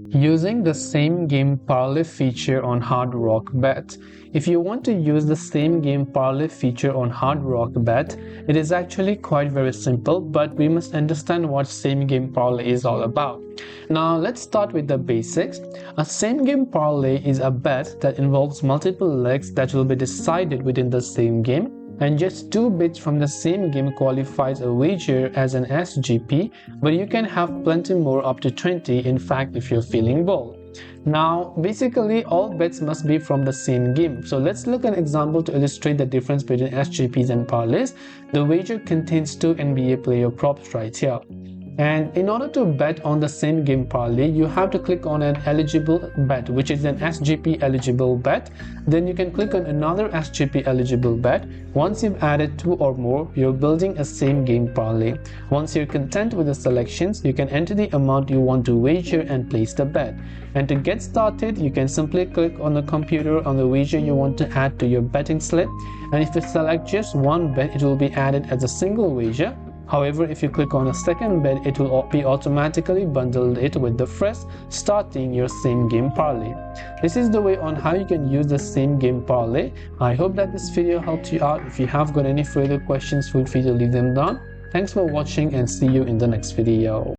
Using the same game parlay feature on Hard Rock Bet. If you want to use the same game parlay feature on Hard Rock Bet, it is actually quite very simple, but we must understand what same game parlay is all about. Now let's start with the basics. A same game parlay is a bet that involves multiple legs that will be decided within the same game, and just 2 bits from the same game qualifies a wager as an SGP, but you can have plenty more, up to 20 in fact, if you're feeling bold. Now basically all bets must be from the same game, so let's look at an example to illustrate the difference between SGPs and parlays. The wager contains 2 NBA player props right here. And in order to bet on the same game parlay, you have to click on an eligible bet, which is an SGP eligible bet. Then you can click on another SGP eligible bet. Once you've added 2 or more, you're building a same game parlay. Once you're content with the selections, you can enter the amount you want to wager and place the bet. And to get started, you can simply click on the computer on the wager you want to add to your betting slip. And if you select just one bet, it will be added as a single wager. However, if you click on a second bet, it will be automatically bundled it with the first, starting your same game parlay. This is the way on how you can use the same game parlay. I hope that this video helped you out. If you have got any further questions, feel free to leave them down. Thanks for watching and see you in the next video.